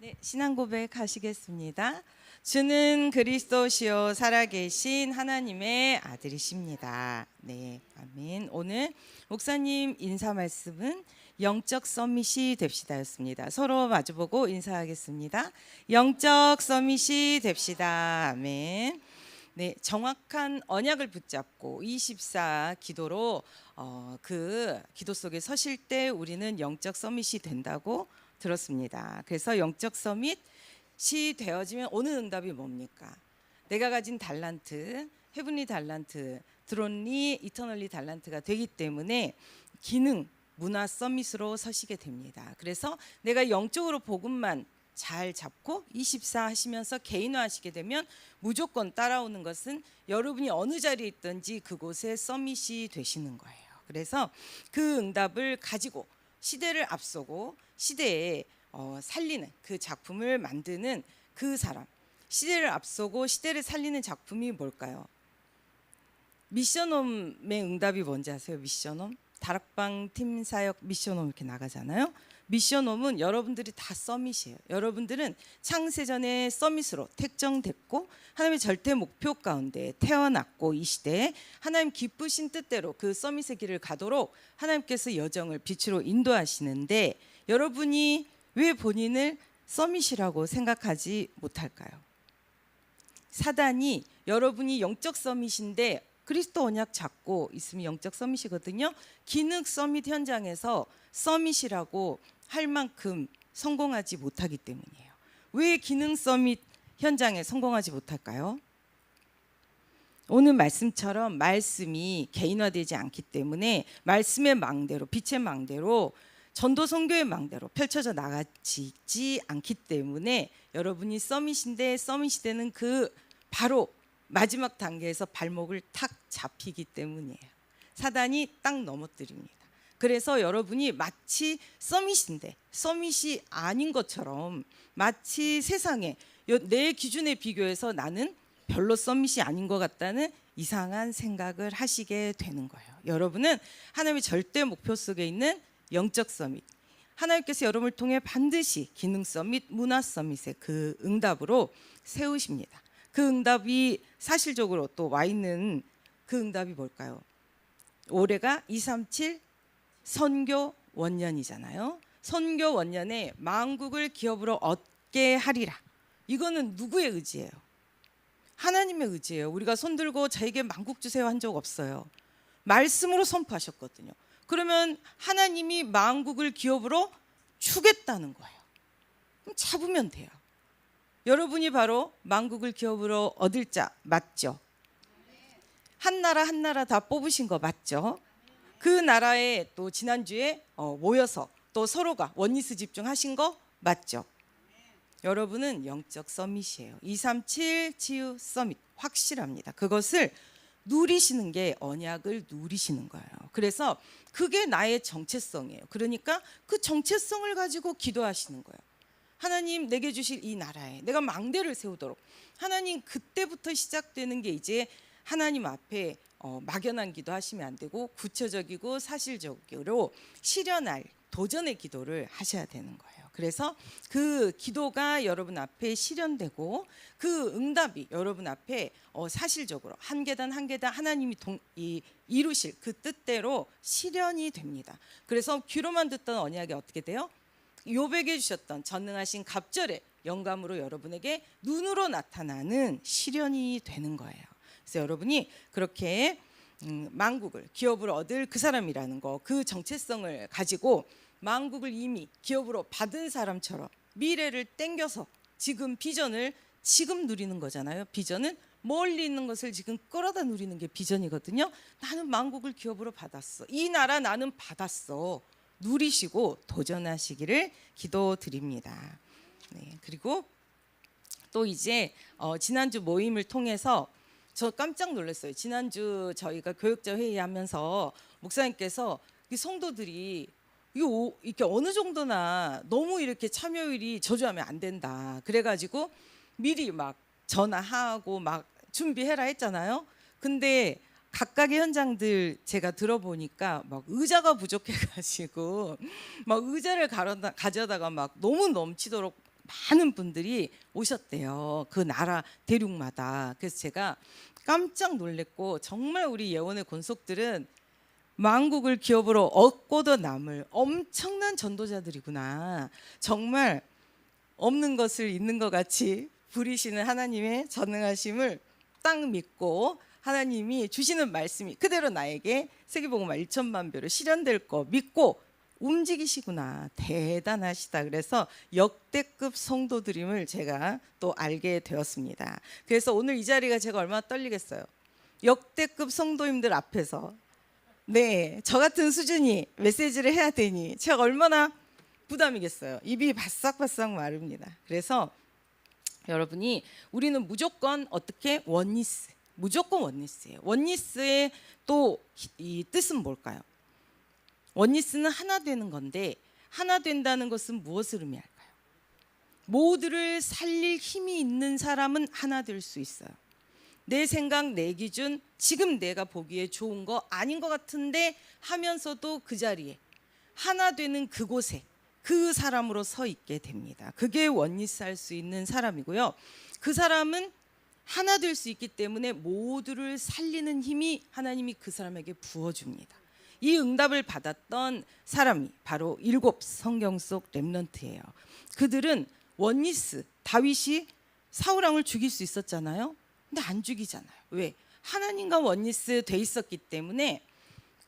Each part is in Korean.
네, 신앙 고백 하시겠습니다. 주는 그리스도시요 살아계신 하나님의 아들이십니다. 네, 아멘. 오늘 목사님 인사 말씀은 영적 서밋이 됩시다였습니다. 서로 마주보고 인사하겠습니다. 영적 서밋이 됩시다. 아멘. 네, 정확한 언약을 붙잡고 24 기도로 그 기도 속에 서실 때 우리는 영적 서밋이 된다고 들었습니다. 그래서 영적 서밋이 되어지면 오는 응답이 뭡니까? 내가 가진 달란트, 헤븐리 달란트, 드론리, 이터널리 달란트가 되기 때문에 기능, 문화 서밋으로 서시게 됩니다. 그래서 내가 영적으로 복음만 잘 잡고 24 하시면서 개인화하시게 되면 무조건 따라오는 것은 여러분이 어느 자리에 있든지 그곳에 서밋이 되시는 거예요. 그래서 그 응답을 가지고 시대를 앞서고 시대에 살리는 그 작품을 만드는 그 사람, 시대를 앞서고 시대를 살리는 작품이 뭘까요? 미션홈의 응답이 뭔지 아세요? 미션홈? 다락방 팀 사역 미션홈 이렇게 나가잖아요. 미션홈은 여러분들이 다 서밋이에요. 여러분들은 창세전에 서밋으로 택정됐고 하나님의 절대 목표 가운데 태어났고 이 시대에 하나님 기쁘신 뜻대로 그 서밋의 길을 가도록 하나님께서 여정을 빛으로 인도하시는데 여러분이 왜 본인을 서밋이라고 생각하지 못할까요? 사단이 여러분이 영적 서밋인데 그리스도 언약 잡고 있으면 영적 서밋이거든요. 기능 서밋 현장에서 서밋이라고 할 만큼 성공하지 못하기 때문이에요. 왜 기능 서밋 현장에 성공하지 못할까요? 오늘 말씀처럼 말씀이 개인화되지 않기 때문에 말씀의 망대로, 빛의 망대로, 전도 선교의 망대로 펼쳐져 나가지 않기 때문에 여러분이 서밋인데 서밋이 되는 그 바로 마지막 단계에서 발목을 탁 잡히기 때문이에요. 사단이 딱 넘어뜨립니다. 그래서 여러분이 마치 서밋인데 서밋이 아닌 것처럼 마치 세상에 내 기준에 비교해서 나는 별로 서밋이 아닌 것 같다는 이상한 생각을 하시게 되는 거예요. 여러분은 하나님의 절대 목표 속에 있는 영적 서밋, 하나님께서 여러분을 통해 반드시 기능 서밋, 문화 서밋의 그 응답으로 세우십니다. 그 응답이 사실적으로 또 와 있는 그 응답이 뭘까요? 올해가 237 선교 원년이잖아요. 선교 원년에 만국을 기업으로 얻게 하리라. 이거는 누구의 의지예요? 하나님의 의지예요. 우리가 손들고 저에게 만국 주세요 한 적 없어요. 말씀으로 선포하셨거든요. 그러면 하나님이 만국을 기업으로 주겠다는 거예요. 그럼 잡으면 돼요. 여러분이 바로 만국을 기업으로 얻을 자 맞죠? 한 나라 다 뽑으신 거 맞죠? 그 나라에 또 지난주에 모여서 또 서로가 원리스 집중하신 거 맞죠? 여러분은 영적 서밋이에요. 237 치유 서밋 확실합니다. 그것을 누리시는 게 언약을 누리시는 거예요. 그래서 그게 나의 정체성이에요. 그러니까 그 정체성을 가지고 기도하시는 거예요. 하나님 내게 주실 이 나라에 내가 망대를 세우도록. 하나님 그때부터 시작되는 게 이제 하나님 앞에 막연한 기도하시면 안 되고 구체적이고 사실적으로 실현할 도전의 기도를 하셔야 되는 거예요. 그래서 그 기도가 여러분 앞에 실현되고 그 응답이 여러분 앞에 사실적으로 한 계단 한 계단 하나님이 이루실 그 뜻대로 실현이 됩니다. 그래서 귀로만 듣던 언약이 어떻게 돼요? 요백에 주셨던 전능하신 갑절의 영감으로 여러분에게 눈으로 나타나는 실현이 되는 거예요. 그래서 여러분이 그렇게 만국을 기업으로 얻을 그 사람이라는 거, 그 정체성을 가지고 만국을 이미 기업으로 받은 사람처럼 미래를 땡겨서 지금 비전을 지금 누리는 거잖아요. 비전은 멀리 있는 것을 지금 끌어다 누리는 게 비전이거든요. 나는 만국을 기업으로 받았어. 이 나라 나는 받았어. 누리시고 도전하시기를 기도드립니다. 네, 그리고 또 이제 지난주 모임을 통해서 저 깜짝 놀랐어요. 지난주 저희가 교육자 회의하면서 목사님께서 이 성도들이 이렇게 어느 정도나 너무 이렇게 참여율이 저조하면 안 된다. 그래가지고 미리 막 전화하고 막 준비해라 했잖아요. 근데 각각의 현장들 제가 들어보니까 막 의자가 부족해가지고 막 의자를 가져다가 막 너무 넘치도록 많은 분들이 오셨대요. 그 나라 대륙마다. 그래서 제가 깜짝 놀랐고, 정말 우리 예원의 권속들은 만국을 기업으로 얻고도 남을 엄청난 전도자들이구나. 정말 없는 것을 있는 것 같이 부리시는 하나님의 전능하심을 딱 믿고, 하나님이 주시는 말씀이 그대로 나에게 세계복음화 1천만 배로 실현될 거 믿고 움직이시구나. 대단하시다. 그래서 역대급 성도들임을 제가 또 알게 되었습니다. 그래서 오늘 이 자리가 제가 얼마나 떨리겠어요. 역대급 성도님들 앞에서 저 같은 수준이 메시지를 해야 되니 제가 얼마나 부담이겠어요. 입이 바싹바싹 마릅니다. 그래서 여러분이, 우리는 무조건 어떻게 원리스, 무조건 원리스예요. 원리스의 또 이 뜻은 뭘까요? 원리스는 하나 되는 건데, 하나 된다는 것은 무엇을 의미할까요? 모두를 살릴 힘이 있는 사람은 하나 될 수 있어요. 내 생각, 내 기준, 지금 내가 보기에 좋은 거 아닌 것 같은데 하면서도 그 자리에 하나 되는 그곳에 그 사람으로 서 있게 됩니다. 그게 원리스 할 수 있는 사람이고요. 그 사람은 하나 될 수 있기 때문에 모두를 살리는 힘이 하나님이 그 사람에게 부어줍니다. 이 응답을 받았던 사람이 바로 7 성경 속 렘넌트예요. 그들은 원리스, 다윗이 사울 왕을 죽일 수 있었잖아요. 근데 안 죽이잖아요. 왜? 하나님과 원리스 돼 있었기 때문에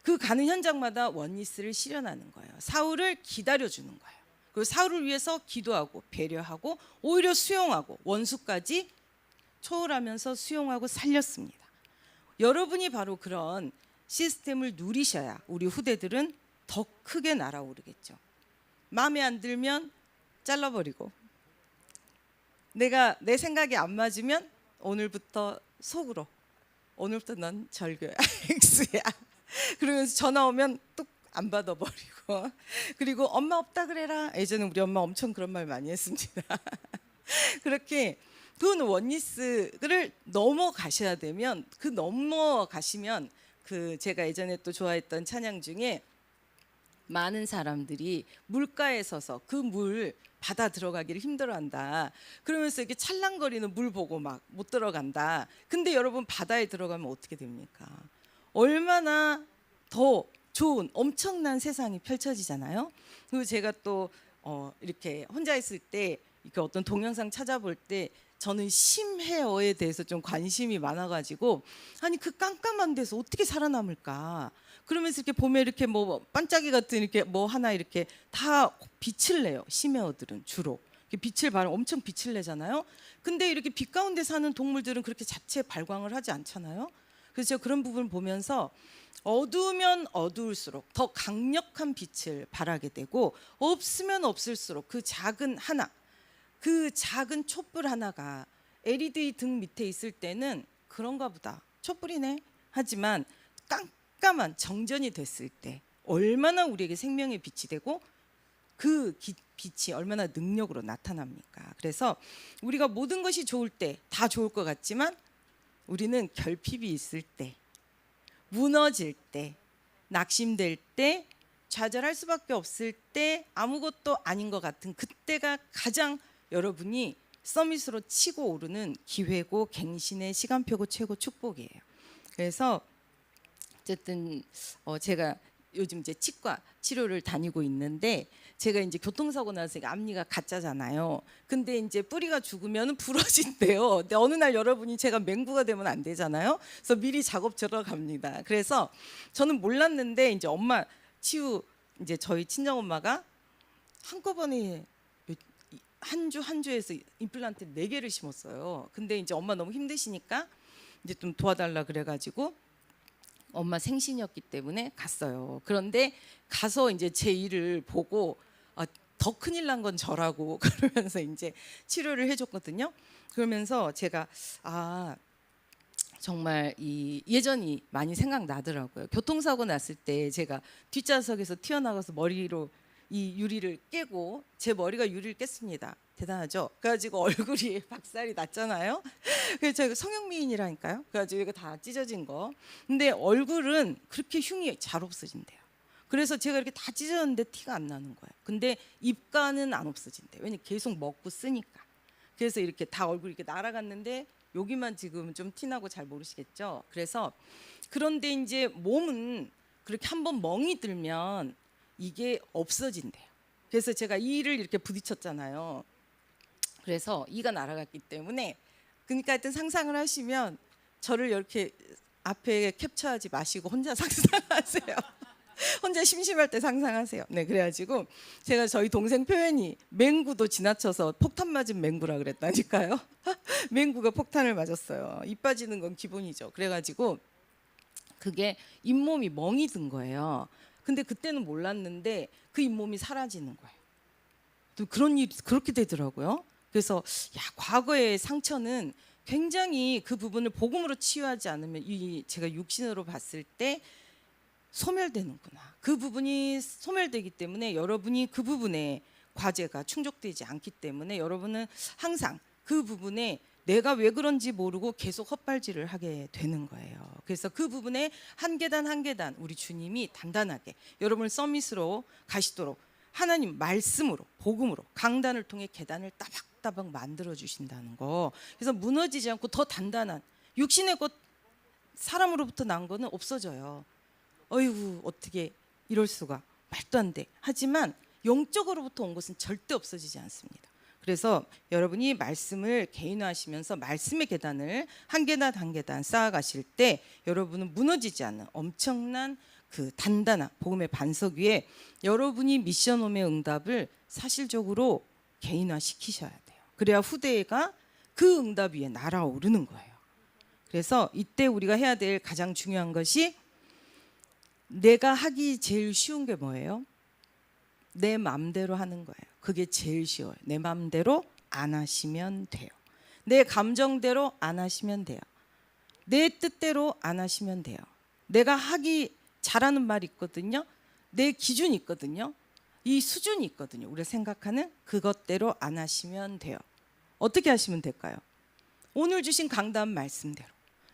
그 가는 현장마다 원리스를 실현하는 거예요. 사울을 기다려주는 거예요. 그리고 사울을 위해서 기도하고 배려하고 오히려 수용하고 원수까지 초월하면서 수용하고 살렸습니다. 여러분이 바로 그런 시스템을 누리셔야 우리 후대들은 더 크게 날아오르겠죠. 마음에 안 들면 잘라버리고, 내가 내 생각이 안 맞으면 오늘부터 속으로, 오늘부터 넌 절교야, X야. 그러면서 전화 오면 뚝 안 받아버리고, 그리고 엄마 없다 그래라. 예전에 우리 엄마 엄청 그런 말 많이 했습니다. 그렇게 그 원리스를 넘어가셔야 되면, 그 넘어가시면, 그 제가 예전에 또 좋아했던 찬양 중에 많은 사람들이 물가에 서서 그 물 바다 들어가기를 힘들어한다. 그러면서 이렇게 찰랑거리는 물 보고 막 못 들어간다. 근데 여러분, 바다에 들어가면 어떻게 됩니까? 얼마나 더 좋은 엄청난 세상이 펼쳐지잖아요. 그리고 제가 또 이렇게 혼자 있을 때 이렇게 어떤 동영상 찾아볼 때 저는 심해어에 대해서 좀 관심이 많아가지고, 아니 그 깜깜한 데서 어떻게 살아남을까? 그러면서 이렇게 보면 이렇게 뭐 반짝이 같은 이렇게 뭐 하나 이렇게 다 빛을 내요. 심해어들은 주로 빛을 발하 엄청 빛을 내잖아요. 근데 이렇게 빛 가운데 사는 동물들은 그렇게 자체 발광을 하지 않잖아요. 그래서 제가 그런 부분을 보면서 어두우면 어두울수록 더 강력한 빛을 발하게 되고, 없으면 없을수록 그 작은 하나, 그 작은 촛불 하나가 LED 등 밑에 있을 때는 그런가 보다, 촛불이네 하지만 깜깜한 정전이 됐을 때 얼마나 우리에게 생명의 빛이 되고 그 빛이 얼마나 능력으로 나타납니까? 그래서 우리가 모든 것이 좋을 때 다 좋을 것 같지만, 우리는 결핍이 있을 때, 무너질 때, 낙심될 때, 좌절할 수밖에 없을 때, 아무것도 아닌 것 같은 그때가 가장 여러분이 서밋으로 치고 오르는 기회고 갱신의 시간표고 최고 축복이에요. 그래서 어쨌든 제가 요즘 이제 치과 치료를 다니고 있는데, 제가 이제 교통사고 나서 앞니가 가짜잖아요. 근데 이제 뿌리가 죽으면 부러진대요. 근데 어느 날 여러분이 제가 맹구가 되면 안 되잖아요. 그래서 미리 작업 들어갑니다. 그래서 저는 몰랐는데 이제 엄마 치유, 이제 저희 친정 엄마가 한꺼번에 한 주에서 임플란트 4개를 심었어요. 근데 이제 엄마 너무 힘드시니까 이제 좀 도와달라 그래가지고 엄마 생신이었기 때문에 갔어요. 그런데 가서 이제 제 일을 보고 더 큰일 난 건 저라고 그러면서 이제 치료를 해줬거든요. 그러면서 제가 정말 이 예전이 많이 생각나더라고요. 교통사고 났을 때 제가 뒷좌석에서 튀어나가서 머리로 이 유리를 깨고, 제 머리가 유리를 깼습니다. 대단하죠? 그래가지고 얼굴이 박살이 났잖아요. 그래서 제가 성형미인이라니까요. 그래가지고 이거 다 찢어진 거. 근데 얼굴은 그렇게 흉이 잘 없어진대요. 그래서 제가 이렇게 다 찢었는데 티가 안 나는 거예요. 근데 입가는 안 없어진대. 왜냐면 계속 먹고 쓰니까. 그래서 이렇게 다 얼굴이 이렇게 날아갔는데 여기만 지금 좀 티나고 잘 모르시겠죠. 그래서 그런데 이제 몸은 그렇게 한번 멍이 들면 이게 없어진대요. 그래서 제가 이를 이렇게 부딪혔잖아요. 그래서 이가 날아갔기 때문에, 그러니까 하여튼 상상을 하시면 저를 이렇게 앞에 캡처하지 마시고 혼자 상상하세요. 혼자 심심할 때 상상하세요. 네, 그래가지고 제가 저희 동생 표현이 맹구도 지나쳐서 폭탄 맞은 맹구라 그랬다니까요. 맹구가 폭탄을 맞았어요. 입 빠지는 건 기본이죠. 그래가지고 그게 잇몸이 멍이 든 거예요. 근데 그때는 몰랐는데 그 잇몸이 사라지는 거예요. 또 그런 일이 그렇게 되더라고요. 그래서 야, 과거의 상처는 굉장히 그 부분을 복음으로 치유하지 않으면 이 제가 육신으로 봤을 때 소멸되는구나. 그 부분이 소멸되기 때문에 여러분이 그 부분에 과제가 충족되지 않기 때문에 여러분은 항상 그 부분에 내가 왜 그런지 모르고 계속 헛발질을 하게 되는 거예요. 그래서 그 부분에 한 계단 한 계단 우리 주님이 단단하게 여러분을 서밋으로 가시도록 하나님 말씀으로 복음으로 강단을 통해 계단을 따박따박 만들어 주신다는 거. 그래서 무너지지 않고 더 단단한 육신의 것 사람으로부터 난 거는 없어져요. 어이구 어떻게 이럴 수가, 말도 안 돼. 하지만 영적으로부터 온 것은 절대 없어지지 않습니다. 그래서 여러분이 말씀을 개인화하시면서 말씀의 계단을 한 계단 한 계단 쌓아가실 때 여러분은 무너지지 않는 엄청난 그 단단한 복음의 반석 위에 여러분이 미션홈의 응답을 사실적으로 개인화시키셔야 돼요. 그래야 후대가 그 응답 위에 날아오르는 거예요. 그래서 이때 우리가 해야 될 가장 중요한 것이, 내가 하기 제일 쉬운 게 뭐예요? 내 맘대로 하는 거예요. 그게 제일 쉬워요. 내 맘대로 안 하시면 돼요. 내 감정대로 안 하시면 돼요. 내 뜻대로 안 하시면 돼요. 내가 하기 잘하는 말이 있거든요. 내 기준이 있거든요. 이 수준이 있거든요. 우리가 생각하는 그것대로 안 하시면 돼요. 어떻게 하시면 될까요? 오늘 주신 강단 말씀대로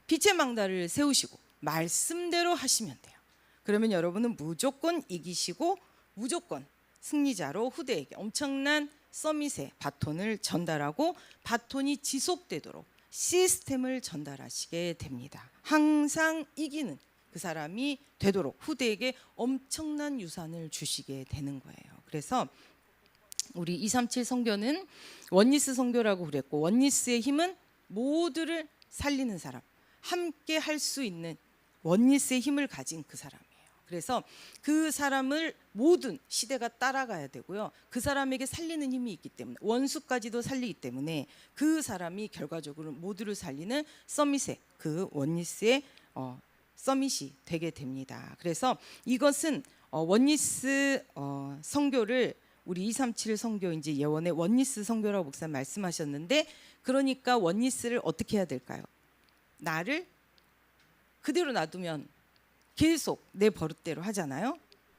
빛의 망다를 세우시고 말씀대로 하시면 돼요. 그러면 여러분은 무조건 이기시고 무조건 승리자로 후대에게 엄청난 서밋의 바톤을 전달하고 바톤이 지속되도록 시스템을 전달하시게 됩니다. 항상 이기는 그 사람이 되도록 후대에게 엄청난 유산을 주시게 되는 거예요. 그래서 우리 237 선교는 원리스 선교라고 그랬고, 원리스의 힘은 모두를 살리는 사람, 함께 할 수 있는 원리스의 힘을 가진 그 사람이에요. 그래서 그 사람을 모든 시대가 따라가야 되고요. 그 사람에게 살리는 힘이 있기 때문에, 원수까지도 살리기 때문에 그 사람이 결과적으로 모두를 살리는 서밋의 그 원리스의 서밋이 되게 됩니다. 그래서 이것은 원리스 선교를 우리 237 선교 이제 예원의 원리스 선교라고 목사님 말씀하셨는데, 그러니까 원리스를 어떻게 해야 될까요? 나를 그대로 놔두면 계속 내 버릇대로 하잖아요.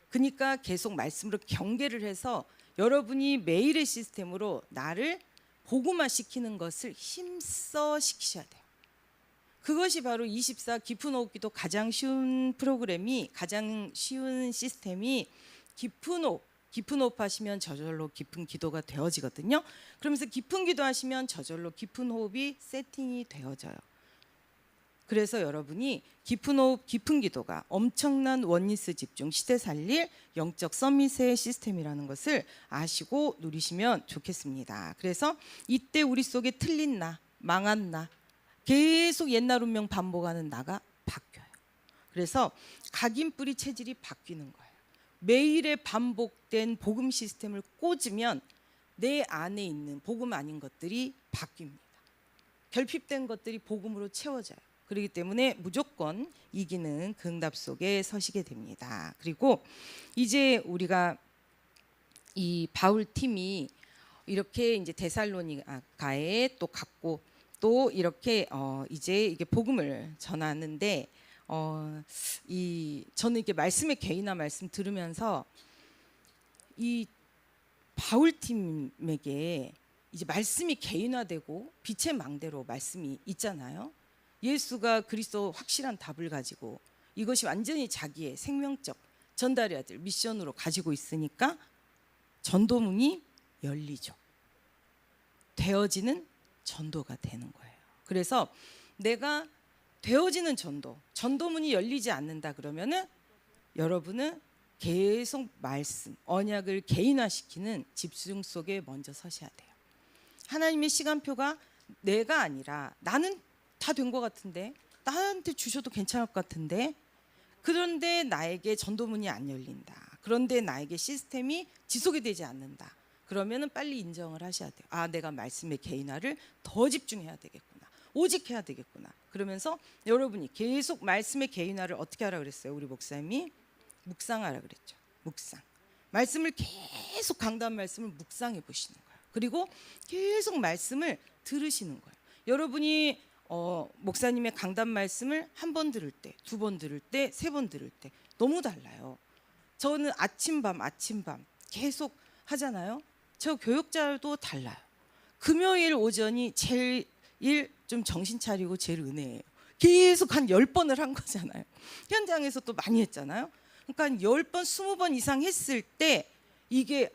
그러니까 계속 말씀으로 경계를 해서 여러분이 매일의 시스템으로 나를 복음화 시키는 것을 힘써 시키셔야 돼요. 그것이 바로 24 깊은 호흡 기도 가장 쉬운 프로그램이, 가장 쉬운 시스템이 깊은 호흡 하시면 저절로 깊은 기도가 되어지거든요. 그러면서 깊은 기도 하시면 저절로 깊은 호흡이 세팅이 되어져요. 그래서 여러분이 깊은 호흡, 깊은 기도가 엄청난 원리스 집중, 시대 살릴 영적 서밋의 시스템이라는 것을 아시고 누리시면 좋겠습니다. 그래서 이때 우리 속에 틀린 나, 망한 나, 계속 옛날 운명 반복하는 나가 바뀌어요. 그래서 각인뿌리 체질이 바뀌는 거예요. 매일의 반복된 복음 시스템을 꽂으면 내 안에 있는 복음 아닌 것들이 바뀝니다. 결핍된 것들이 복음으로 채워져요. 그렇기 때문에 무조건 이기는 그 응답 속에 서시게 됩니다. 그리고 이제 우리가 이 바울 팀이 이렇게 이제 데살로니가에 또 갔고 또 이렇게 이제 이게 복음을 전하는데 저는 이렇게 말씀의 개인화 말씀 들으면서 이 바울 팀에게 이제 말씀이 개인화되고 빛의 망대로 말씀이 있잖아요. 예수가 그리스도 확실한 답을 가지고 이것이 완전히 자기의 생명적 전달해야 될 미션으로 가지고 있으니까 전도문이 열리죠. 되어지는 전도가 되는 거예요. 그래서 내가 되어지는 전도문이 열리지 않는다 그러면은 여러분은 계속 말씀, 언약을 개인화시키는 집중 속에 먼저 서셔야 돼요. 하나님의 시간표가 내가 아니라 나는 다 된 것 같은데, 나한테 주셔도 괜찮을 것 같은데, 그런데 나에게 전도문이 안 열린다. 그런데 나에게 시스템이 지속이 되지 않는다. 그러면은 빨리 인정을 하셔야 돼요. 아, 내가 말씀의 개인화를 더 집중해야 되겠구나. 오직 해야 되겠구나. 그러면서 여러분이 계속 말씀의 개인화를 어떻게 하라 그랬어요? 우리 목사님이 묵상하라 그랬죠. 묵상. 말씀을 계속 강단 말씀을 묵상해 보시는 거예요. 그리고 계속 말씀을 들으시는 거예요. 여러분이 목사님의 강단 말씀을 한 번 들을 때, 두 번 들을 때, 세 번 들을 때 너무 달라요. 저는 아침밤 계속 하잖아요. 저 교육자도 달라요. 금요일 오전이 제일 좀 정신 차리고 제일 은혜예요. 계속 한 10번을 한 거잖아요. 현장에서 또 많이 했잖아요. 그러니까 10번, 20번 이상 했을 때 이게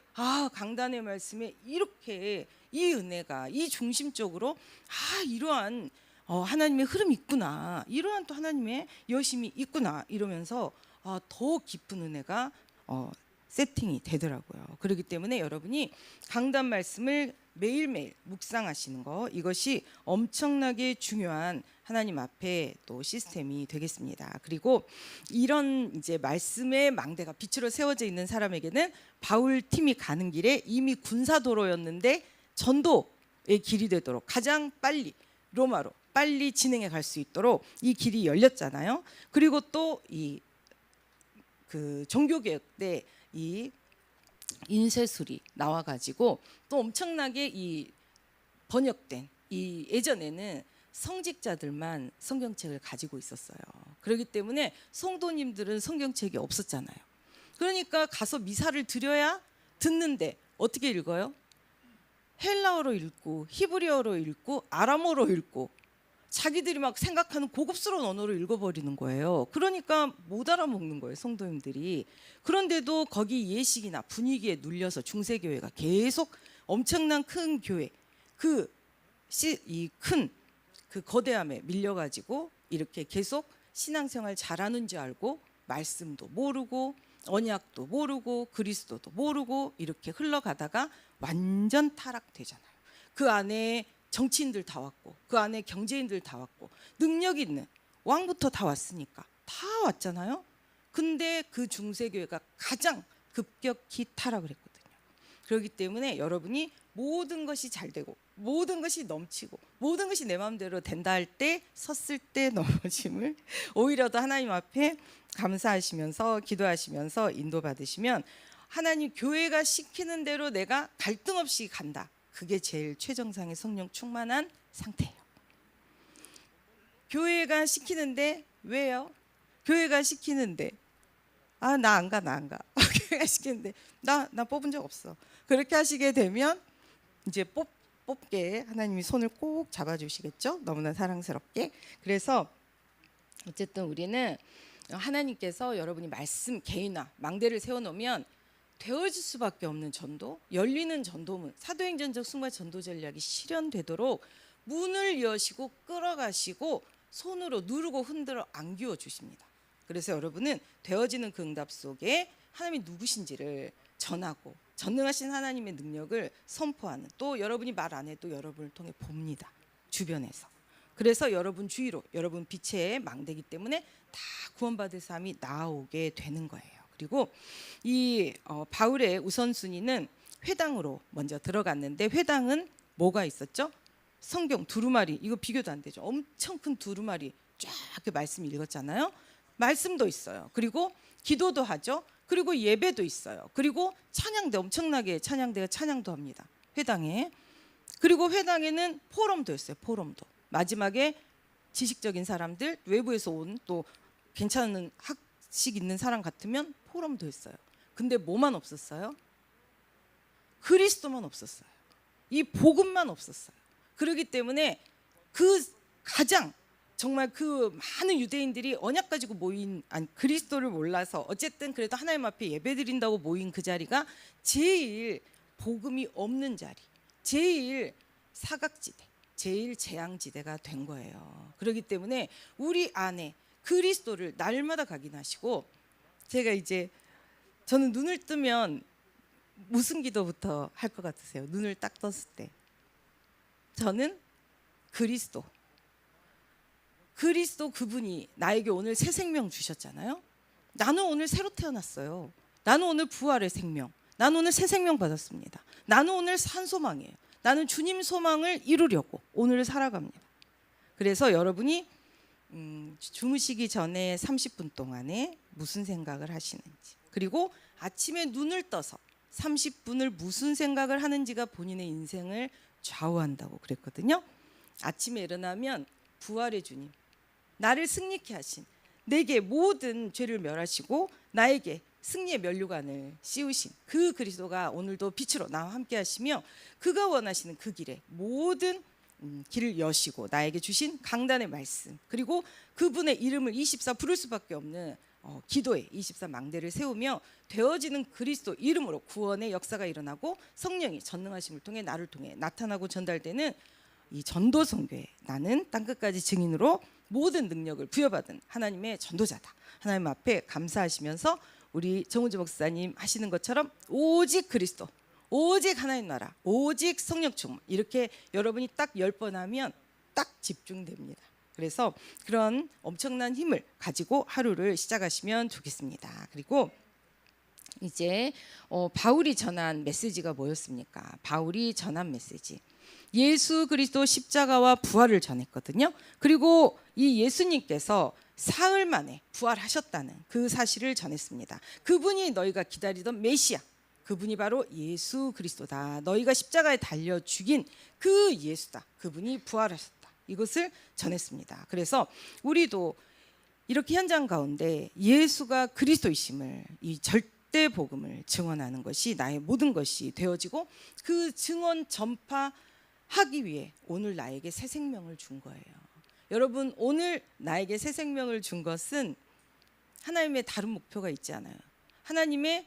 강단의 말씀에 이렇게 이 은혜가 이 중심적으로 이러한 하나님의 흐름이 있구나. 이러한 또 하나님의 여심이 있구나. 이러면서 더 깊은 은혜가 세팅이 되더라고요. 그렇기 때문에 여러분이 강단 말씀을 매일매일 묵상하시는 거, 이것이 엄청나게 중요한 하나님 앞에 또 시스템이 되겠습니다. 그리고 이런 이제 말씀의 망대가 빛으로 세워져 있는 사람에게는 바울 팀이 가는 길에 이미 군사도로였는데 전도의 길이 되도록 가장 빨리 로마로 빨리 진행해 갈 수 있도록 이 길이 열렸잖아요. 그리고 또 이 종교개혁 때 이 인쇄술이 나와가지고 또 엄청나게 이 번역된, 이 예전에는 성직자들만 성경책을 가지고 있었어요. 그렇기 때문에 성도님들은 성경책이 없었잖아요. 그러니까 가서 미사를 드려야 듣는데 어떻게 읽어요? 헬라어로 읽고 히브리어로 읽고 아람어로 읽고 자기들이 막 생각하는 고급스러운 언어로 읽어버리는 거예요. 그러니까 못 알아먹는 거예요, 성도님들이. 그런데도 거기 예식이나 분위기에 눌려서 중세교회가 계속 엄청난 큰 교회, 이 큰 그 거대함에 밀려가지고 이렇게 계속 신앙생활 잘하는 줄 알고 말씀도 모르고 언약도 모르고 그리스도도 모르고 이렇게 흘러가다가 완전 타락되잖아요. 그 안에 정치인들 다 왔고 그 안에 경제인들 다 왔고 능력 있는 왕부터 다 왔으니까 다 왔잖아요. 근데 그 중세교회가 가장 급격히 타락을 했거든요. 그렇기 때문에 여러분이 모든 것이 잘 되고 모든 것이 넘치고 모든 것이 내 마음대로 된다 할 때 섰을 때 넘어짐을 오히려 더 하나님 앞에 감사하시면서 기도하시면서 인도받으시면 하나님 교회가 시키는 대로 내가 갈등 없이 간다. 그게 제일 최정상의 성령 충만한 상태예요. 교회가 시키는데 왜요? 교회가 시키는데 나 안 가. 교회가 시키는데 나 뽑은 적 없어. 그렇게 하시게 되면 이제 뽑게 하나님이 손을 꼭 잡아주시겠죠? 너무나 사랑스럽게. 그래서 어쨌든 우리는 하나님께서 여러분이 말씀 개인화 망대를 세워놓으면 되어질 수밖에 없는 전도, 열리는 전도문, 사도행전적 순간 전도 전략이 실현되도록 문을 여시고 끌어가시고 손으로 누르고 흔들어 안기워 주십니다. 그래서 여러분은 되어지는 그 응답 속에 하나님이 누구신지를 전하고 전능하신 하나님의 능력을 선포하는, 또 여러분이 말 안 해도 여러분을 통해 봅니다. 주변에서. 그래서 여러분 주위로 여러분 빛의 망대이기 때문에 다 구원받을 사람이 나오게 되는 거예요. 그리고 이 바울의 우선순위는 회당으로 먼저 들어갔는데 회당은 뭐가 있었죠? 성경 두루마리, 이거 비교도 안 되죠. 엄청 큰 두루마리 쫙 이렇게 말씀 읽었잖아요. 말씀도 있어요. 그리고 기도도 하죠. 그리고 예배도 있어요. 그리고 찬양대, 엄청나게 찬양대가 찬양도 합니다. 회당에. 그리고 회당에는 포럼도 있어요. 포럼도. 마지막에 지식적인 사람들, 외부에서 온 또 괜찮은 학식 있는 사람 같으면 포럼도 했어요. 근데 뭐만 없었어요? 그리스도만 없었어요. 이 복음만 없었어요. 그렇기 때문에 그 가장 정말 그 많은 유대인들이 언약 가지고 모인, 아니 그리스도를 몰라서 어쨌든 그래도 하나님 앞에 예배드린다고 모인 그 자리가 제일 복음이 없는 자리, 제일 사각지대, 제일 재앙지대가 된 거예요. 그렇기 때문에 우리 안에 그리스도를 날마다 각인하시고, 제가 이제 저는 눈을 뜨면 무슨 기도부터 할 것 같으세요? 눈을 딱 떴을 때 저는 그리스도 그분이 나에게 오늘 새 생명 주셨잖아요. 나는 오늘 새로 태어났어요. 나는 오늘 부활의 생명, 나는 오늘 새 생명 받았습니다. 나는 오늘 산 소망이에요. 나는 주님 소망을 이루려고 오늘을 살아갑니다. 그래서 여러분이 주무시기 전에 30분 동안에 무슨 생각을 하시는지, 그리고 아침에 눈을 떠서 30분을 무슨 생각을 하는지가 본인의 인생을 좌우한다고 그랬거든요. 아침에 일어나면 부활의 주님, 나를 승리케 하신, 내게 모든 죄를 멸하시고 나에게 승리의 면류관을 씌우신 그 그리스도가 오늘도 빛으로 나와 함께 하시며, 그가 원하시는 그 길에 모든 길을 여시고 나에게 주신 강단의 말씀, 그리고 그분의 이름을 24 부를 수밖에 없는 기도의 24 망대를 세우며 되어지는 그리스도 이름으로 구원의 역사가 일어나고 성령이 전능하심을 통해 나를 통해 나타나고 전달되는 이 전도 선교에 나는 땅끝까지 증인으로 모든 능력을 부여받은 하나님의 전도자다. 하나님 앞에 감사하시면서 우리 정우주 목사님 하시는 것처럼 오직 그리스도, 오직 하나님 나라, 오직 성령 충만, 이렇게 여러분이 딱 10번 하면 딱 집중됩니다. 그래서 그런 엄청난 힘을 가지고 하루를 시작하시면 좋겠습니다. 그리고 이제 바울이 전한 메시지가 뭐였습니까? 바울이 전한 메시지, 예수 그리스도 십자가와 부활을 전했거든요. 그리고 이 예수님께서 사흘 만에 부활하셨다는 그 사실을 전했습니다. 그분이 너희가 기다리던 메시아, 그분이 바로 예수 그리스도다. 너희가 십자가에 달려 죽인 그 예수다. 그분이 부활하셨다. 이것을 전했습니다. 그래서 우리도 이렇게 현장 가운데 예수가 그리스도이심을, 이 절대 복음을 증언하는 것이 나의 모든 것이 되어지고, 그 증언 전파하기 위해 오늘 나에게 새 생명을 준 거예요. 여러분, 오늘 나에게 새 생명을 준 것은 하나님의 다른 목표가 있지 않아요. 하나님의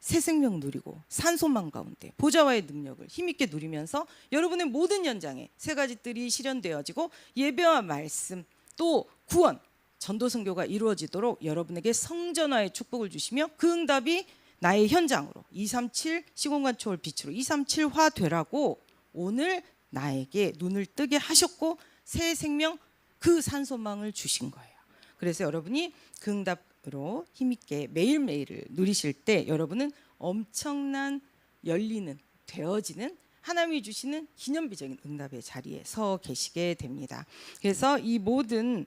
새 생명 누리고 산소망 가운데 보좌와의 능력을 힘있게 누리면서 여러분의 모든 현장에 세 가지 뜰이 실현되어지고 예배와 말씀, 또 구원, 전도 선교가 이루어지도록 여러분에게 성전화의 축복을 주시며, 그 응답이 나의 현장으로 237 시공간 초월 빛으로 237화 되라고 오늘 나에게 눈을 뜨게 하셨고 새 생명, 그 산소망을 주신 거예요. 그래서 여러분이 그 응답으로 힘있게 매일매일을 누리실 때 여러분은 엄청난 열리는, 되어지는 하나님이 주시는 기념비적인 응답의 자리에 서 계시게 됩니다. 그래서 이 모든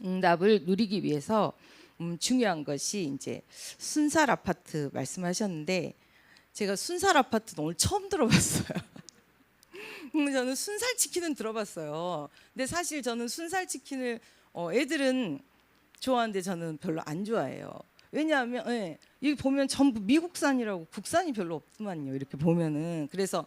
응답을 누리기 위해서 중요한 것이 이제 순살 아파트 말씀하셨는데, 제가 순살 아파트는 오늘 처음 들어봤어요. 저는 순살 치킨은 들어봤어요. 근데 사실 저는 순살 치킨을 애들은 좋아하는데 저는 별로 안 좋아해요. 왜냐하면 여기 보면 전부 미국산이라고, 국산이 별로 없더만요. 이렇게 보면은. 그래서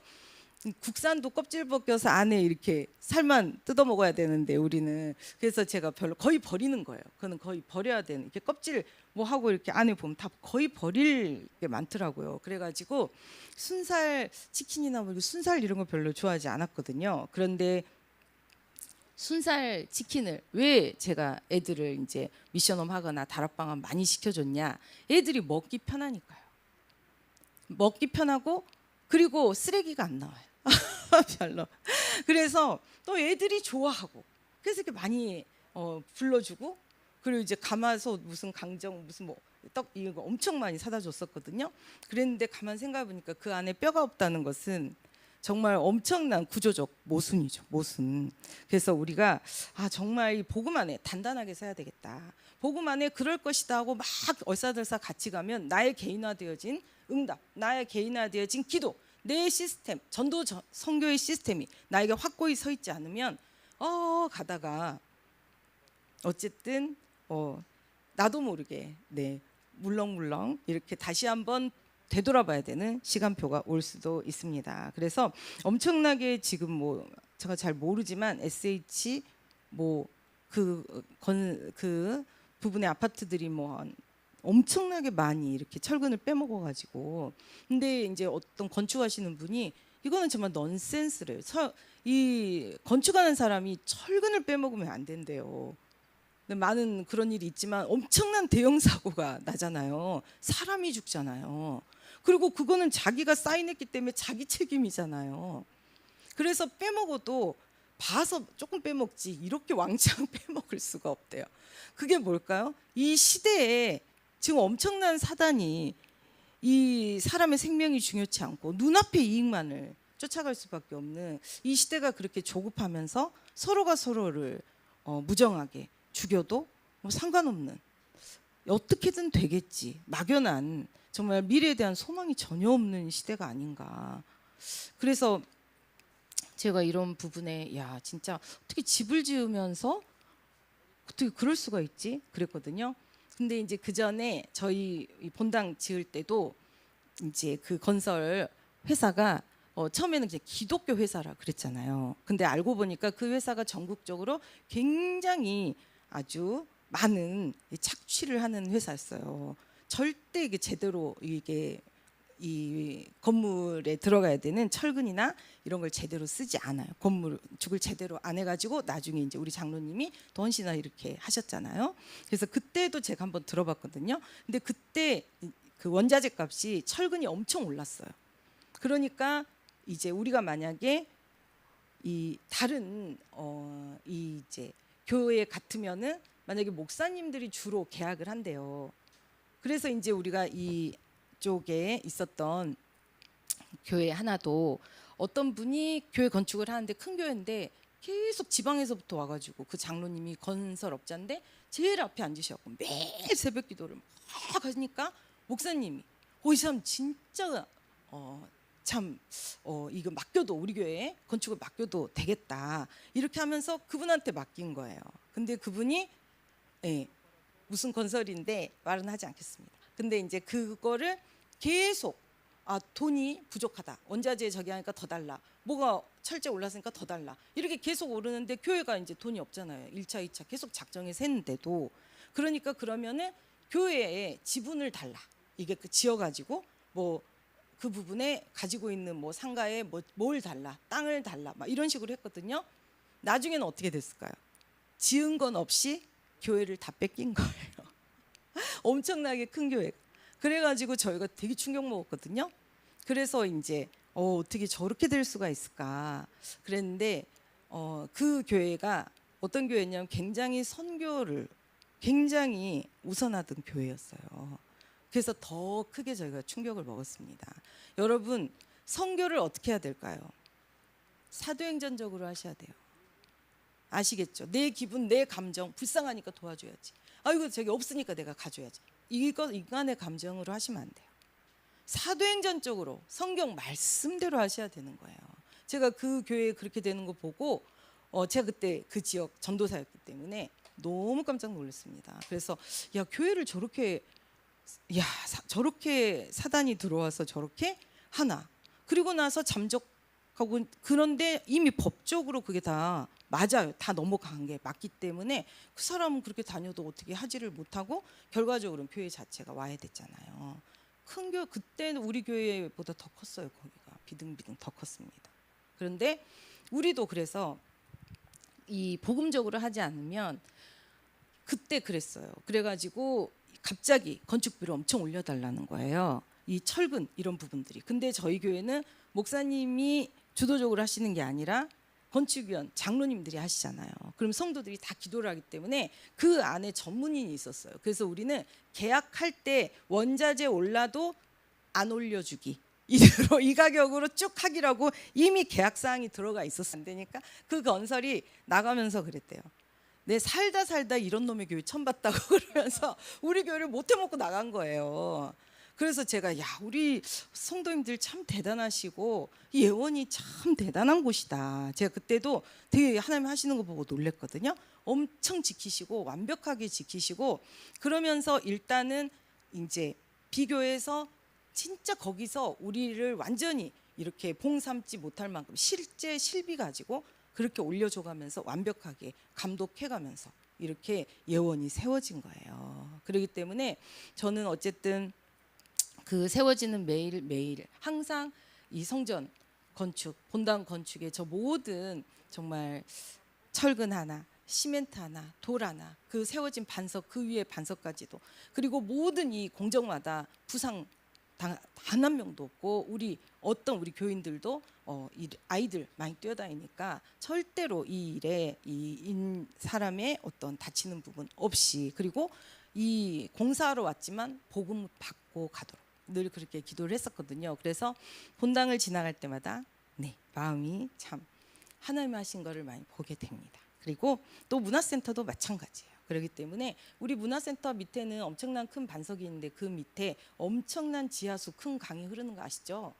국산도 껍질 벗겨서 안에 이렇게 살만 뜯어 먹어야 되는데 우리는, 그래서 제가 별로, 거의 버리는 거예요. 그거는 거의 버려야 되는, 이렇게 껍질 뭐 하고 이렇게 안에 보면 다 거의 버릴 게 많더라고요. 그래가지고 순살 치킨이나 뭐 순살 이런 거 별로 좋아하지 않았거든요. 그런데 순살 치킨을 왜 제가 애들을 이제 미션홈 하거나 다락방학 많이 시켜줬냐? 애들이 먹기 편하니까요. 먹기 편하고, 그리고 쓰레기가 안 나와요. 별로. 그래서 또 애들이 좋아하고, 그래서 이렇게 많이 불러주고, 그리고 이제 가마솥 무슨 강정 무슨 뭐 떡 이거 엄청 많이 사다 줬었거든요. 그랬는데 가만 생각해 보니까 그 안에 뼈가 없다는 것은 정말 엄청난 구조적 모순이죠. 모순. 그래서 우리가 정말 이 복음 안에 단단하게 서야 되겠다. 복음 안에 그럴 것이다 하고 막 얼싸들싸 같이 가면 나의 개인화되어진 응답, 나의 개인화되어진 기도, 내 시스템, 전도 선교의 시스템이 나에게 확고히 서 있지 않으면 가다가 어쨌든 나도 모르게 물렁물렁 이렇게 다시 한번 되돌아봐야 되는 시간표가 올 수도 있습니다. 그래서 엄청나게 지금 뭐 제가 잘 모르지만 SH 뭐 그 부분의 아파트들이 뭐 엄청나게 많이 이렇게 철근을 빼먹어 가지고, 근데 이제 어떤 건축하시는 분이 이거는 정말 넌센스래요. 이 건축하는 사람이 철근을 빼먹으면 안 된대요. 근데 많은 그런 일이 있지만 엄청난 대형 사고가 나잖아요. 사람이 죽잖아요. 그리고 그거는 자기가 사인했기 때문에 자기 책임이잖아요. 그래서 빼먹어도 봐서 조금 빼먹지 이렇게 왕창 빼먹을 수가 없대요. 그게 뭘까요? 이 시대에 지금 엄청난 사단이 이 사람의 생명이 중요치 않고 눈앞의 이익만을 쫓아갈 수밖에 없는 이 시대가 그렇게 조급하면서 서로가 서로를 무정하게 죽여도 뭐 상관없는, 어떻게든 되겠지, 막연한, 정말 미래에 대한 소망이 전혀 없는 시대가 아닌가. 그래서 제가 이런 부분에 야 진짜 어떻게 집을 지으면서 어떻게 그럴 수가 있지 그랬거든요. 근데 이제 그 전에 저희 본당 지을 때도 이제 그 건설 회사가 처음에는 그냥 기독교 회사라 그랬잖아요. 근데 알고 보니까 그 회사가 전국적으로 굉장히 아주 많은 착취를 하는 회사였어요. 절대 이게 제대로 이게 이 건물에 들어가야 되는 철근이나 이런 걸 제대로 쓰지 않아요. 건물축을 제대로 안 해가지고 나중에 이제 우리 장로님이 던시나 이렇게 하셨잖아요. 그래서 그때도 제가 한번 들어봤거든요. 근데 그때 그 원자재 값이 철근이 엄청 올랐어요. 그러니까 이제 우리가 만약에 이 다른 이 이제 교회 같으면은 만약에 목사님들이 주로 계약을 한대요. 그래서 이제 우리가 이 쪽에 있었던 교회 하나도 어떤 분이 교회 건축을 하는데 큰 교회인데 계속 지방에서부터 와가지고 그 장로님이 건설업자인데 제일 앞에 앉으셔갖고 매일 새벽 기도를 막 하니까 목사님이 이 사람 진짜 이거 맡겨도 우리 교회에 건축을 맡겨도 되겠다 이렇게 하면서 그분한테 맡긴 거예요. 근데 그분이 무슨 건설인데 말은 하지 않겠습니다. 근데 이제 그거를 계속 돈이 부족하다. 원자재 저기 하니까 더 달라. 뭐가 철제 올랐으니까 더 달라. 이렇게 계속 오르는데 교회가 이제 돈이 없잖아요. 1차, 2차 계속 작정해서 했는데도. 그러니까 그러면은 교회에 지분을 달라. 이게 그 지어가지고 뭐 그 부분에 가지고 있는 뭐 상가에 뭘 달라. 땅을 달라. 막 이런 식으로 했거든요. 나중에는 어떻게 됐을까요? 지은 건 없이 교회를 다 뺏긴 거예요. 엄청나게 큰 교회. 그래가지고 저희가 되게 충격 먹었거든요. 그래서 이제 어떻게 저렇게 될 수가 있을까 그랬는데 그 교회가 어떤 교회냐면 굉장히 선교를 굉장히 우선하던 교회였어요. 그래서 더 크게 저희가 충격을 먹었습니다. 여러분 선교를 어떻게 해야 될까요? 사도행전적으로 하셔야 돼요. 아시겠죠? 내 기분, 내 감정 불쌍하니까 도와줘야지. 아이고 저기 없으니까 내가 가져야지. 이거 인간의 감정으로 하시면 안 돼요. 사도행전적으로 성경 말씀대로 하셔야 되는 거예요. 제가 그 교회에 그렇게 되는 거 보고 제가 그때 그 지역 전도사였기 때문에 너무 깜짝 놀랐습니다. 그래서 야 교회를 저렇게 저렇게 사단이 들어와서 저렇게 하나. 그리고 나서 잠적하고 그런데 이미 법적으로 그게 다 맞아요. 다 넘어간 게 맞기 때문에 그 사람은 그렇게 다녀도 어떻게 하지를 못하고 결과적으로는 교회 자체가 와야 됐잖아요. 큰 교회 그때는 우리 교회보다 더 컸어요. 거기가 비등비등 더 컸습니다. 그런데 우리도 그래서 이 복음적으로 하지 않으면 그때 그랬어요. 그래가지고 갑자기 건축비를 엄청 올려달라는 거예요. 이 철근 이런 부분들이. 근데 저희 교회는 목사님이 주도적으로 하시는 게 아니라 건축위원 장로님들이 하시잖아요. 그럼 성도들이 다 기도를 하기 때문에 그 안에 전문인이 있었어요. 그래서 우리는 계약할 때 원자재 올라도 안 올려주기 이대로 이 가격으로 쭉 하기라고 이미 계약 사항이 들어가 있었어요. 안 되니까 그 건설이 나가면서 그랬대요. 내 살다 이런 놈의 교회 처음 봤다고 그러면서 우리 교회를 못 해먹고 나간 거예요. 그래서 제가 우리 성도님들 참 대단하시고 예원이 참 대단한 곳이다. 제가 그때도 되게 하나님 하시는 거 보고 놀랬거든요. 엄청 지키시고 완벽하게 지키시고 그러면서 일단은 이제 비교해서 진짜 거기서 우리를 완전히 이렇게 봉 삼지 못할 만큼 실제 실비 가지고 그렇게 올려줘가면서 완벽하게 감독해가면서 이렇게 예원이 세워진 거예요. 그렇기 때문에 저는 어쨌든 그 세워지는 매일 항상 이 성전 건축, 본당 건축의 저 모든 정말 철근 하나, 시멘트 하나, 돌 하나, 그 세워진 반석, 그 위에 반석까지도, 그리고 모든 이 공정마다 부상 단 한 명도 없고, 우리 교인들도 이 아이들 많이 뛰어다니니까 절대로 이 일에 사람의 어떤 다치는 부분 없이, 그리고 이 공사하러 왔지만 복음 받고 가도록 늘 그렇게 기도를 했었거든요. 그래서 본당을 지나갈 때마다 마음이 참 하나님 하신 거를 많이 보게 됩니다. 그리고 또 문화센터도 마찬가지예요. 그렇기 때문에 우리 문화센터 밑에는 엄청난 큰 반석이 있는데 그 밑에 엄청난 지하수 큰 강이 흐르는 거 아시죠?